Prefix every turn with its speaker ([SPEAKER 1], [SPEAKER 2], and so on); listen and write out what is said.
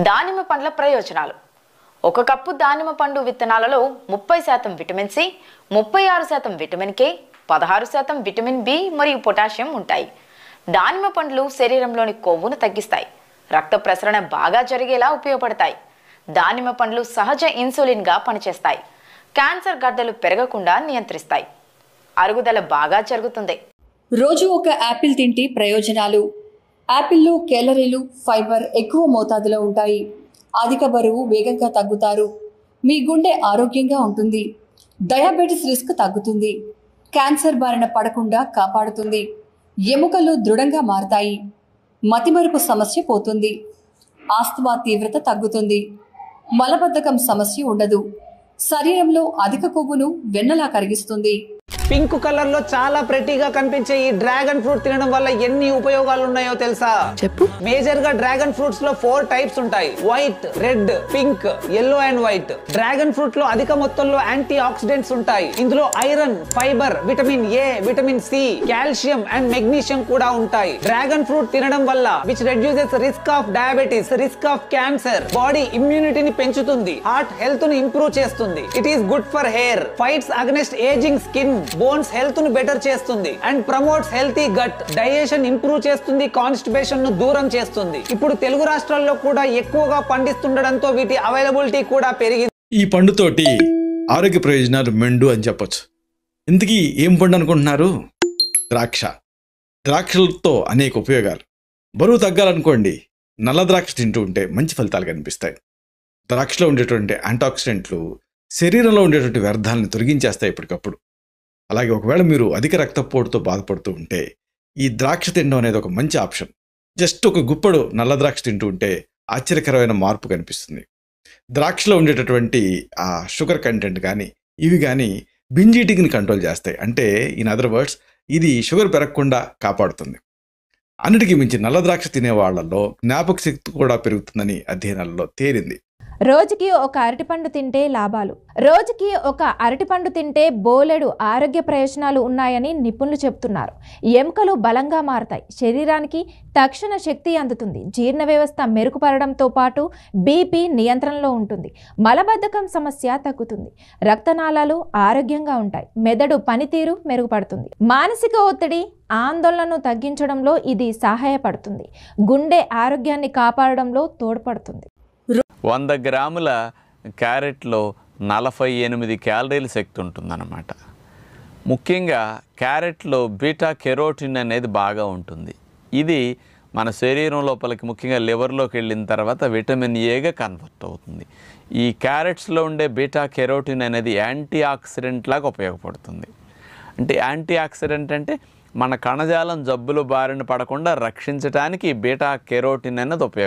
[SPEAKER 1] దానిమ్మ పండ్ల ప్రయోజనాలు. ఒక కప్పు దానిమ్మ పండు విత్తనాలలో 30% vitamin C, 36% vitamin K, 16% vitamin B మరియు పొటాషియం ఉంటాయి. దానిమ్మ పండ్లు శరీరంలోని కొవ్వును తగ్గిస్తాయి, రక్త ప్రసరణ బాగా జరిగేలా ఉపయోగపడతాయి. దానిమ్మ పండ్లు సహజ ఇన్సులిన్గా పనిచేస్తాయి, క్యాన్సర్ గడ్డలు పెరగకుండా నియంత్రిస్తాయి, అరుగుదల బాగా జరుగుతుంది.
[SPEAKER 2] రోజు ఒక యాపిల్ తింటే ప్రయోజనాలు. యాపిల్లో కేలరీలు, ఫైబర్ ఎక్కువ మోతాదులో ఉంటాయి. అధిక బరువు వేగంగా తగ్గుతారు. మీ గుండె ఆరోగ్యంగా ఉంటుంది. డయాబెటిస్ రిస్క్ తగ్గుతుంది. క్యాన్సర్ బారిన పడకుండా కాపాడుతుంది. ఎముకలు దృఢంగా మారతాయి. మతిమరుపు సమస్య పోతుంది. ఆస్తమా తీవ్రత తగ్గుతుంది. మలబద్ధకం సమస్య ఉండదు. శరీరంలో అధిక కొవ్వును వెన్నలా కరిగిస్తుంది.
[SPEAKER 3] పింక్ కలర్ లో చాలా ప్రెటీగా కనిపించే ఈ డ్రాగన్ ఫ్రూట్ తినడం వల్ల ఎన్ని ఉపయోగాలు ఉన్నాయో తెలుసా?
[SPEAKER 4] చెప్పు.
[SPEAKER 3] మేజర్ గా డ్రాగన్ ఫ్రూట్స్ లో 4 టైప్స్ ఉంటాయి: white, red, pink, yellow and white. Dragon fruit లో అధిక మొత్తంలో యాంటీ ఆక్సిడెంట్స్ ఉంటాయి. ఇందులో iron, fibre, vitamin A, vitamin C, calcium and magnesium కూడా ఉంటాయి. డ్రాగన్ ఫ్రూట్ తినడం వల్ల which reduces risk of diabetes, risk of cancer, body ఇమ్యూనిటీని పెంచుతుంది, హార్ట్ హెల్త్ ని ఇంప్రూవ్ చేస్తుంది. It is good for hair, fights against ageing skin, bones health ను better చేస్తుంది and promotes healthy gut, digestion improve చేస్తుంది, constipation ను దూరం చేస్తుంది. ఇప్పుడు తెలుగు రాష్ట్రాల్లో కూడా ఎక్కువగా పండిస్తుండడంతో వీటి అవైలబిలిటీ కూడా పెరిగింది.
[SPEAKER 5] ఈ పండుతోటి ఆరోగ్య ప్రయోజనాలు మెండు అని చెప్పొచ్చు. ఇంతకీ ఏం పండు అనుకుంటున్నారు? ద్రాక్ష. ద్రాక్షలతో అనేక ఉపయోగాలు. బరువు తగ్గాలనుకోండి, నల్ల ద్రాక్ష తింటూ ఉంటే మంచి ఫలితాలు కనిపిస్తాయి. ద్రాక్షలో ఉండేటువంటి యాంటాక్సిడెంట్లు శరీరంలో ఉండేటువంటి వ్యర్థాలను తొలగించేస్తాయి ఎప్పటికప్పుడు. అలాగే ఒకవేళ మీరు అధిక రక్తపోటుతో బాధపడుతూ ఉంటే ఈ ద్రాక్ష తినడం అనేది ఒక మంచి ఆప్షన్. జస్ట్ ఒక గుప్పడు నల్ల ద్రాక్ష తింటూ ఉంటే ఆశ్చర్యకరమైన మార్పు కనిపిస్తుంది. ద్రాక్షలో ఉండేటటువంటి ఆ షుగర్ కంటెంట్ కానీ ఇవి కానీ బింజ్ ఈటింగ్ని కంట్రోల్ చేస్తాయి. అంటే ఇన్ అదర్ వర్డ్స్ ఇది షుగర్ పెరగకుండా కాపాడుతుంది. అన్నిటికీ మించి నల్ల ద్రాక్ష తినే వాళ్లలో జ్ఞాపక శక్తి కూడా పెరుగుతుందని అధ్యయనాలలో తేలింది.
[SPEAKER 4] రోజుకి ఒక అరటిపండు తింటే లాభాలు. రోజుకి ఒక అరటిపండు తింటే బోలెడు ఆరోగ్య ప్రయోజనాలు ఉన్నాయని నిపుణులు చెబుతున్నారు. ఎముకలు బలంగా మారతాయి, శరీరానికి తక్షణ శక్తి అందుతుంది, జీర్ణ వ్యవస్థ మెరుగుపడడంతో పాటు బీపీ నియంత్రణలో ఉంటుంది, మలబద్ధకం సమస్య తగ్గుతుంది, రక్తనాళాలు ఆరోగ్యంగా ఉంటాయి, మెదడు పనితీరు మెరుగుపడుతుంది, మానసిక ఒత్తిడి ఆందోళనను తగ్గించడంలో ఇది సహాయపడుతుంది, గుండె ఆరోగ్యాన్ని కాపాడడంలో తోడ్పడుతుంది.
[SPEAKER 6] 100 గ్రాముల క్యారెట్లో 48 క్యాలరీల శక్తి ఉంటుందన్నమాట. ముఖ్యంగా క్యారెట్లో బీటా కెరోటిన్ అనేది బాగా ఉంటుంది. ఇది మన శరీరం లోపలికి ముఖ్యంగా లివర్లోకి వెళ్ళిన తర్వాత విటమిన్ ఏగా కన్వర్ట్ అవుతుంది. ఈ క్యారెట్స్లో ఉండే బీటా కెరోటిన్ అనేది యాంటీ ఆక్సిడెంట్ లాగా ఉపయోగపడుతుంది. అంటే యాంటీ ఆక్సిడెంట్ అంటే మన కణజాలం జబ్బులు బారిన పడకుండా రక్షించడానికి బీటా కెరోటిన్ అనేది ఉపయోగపడుతుంది.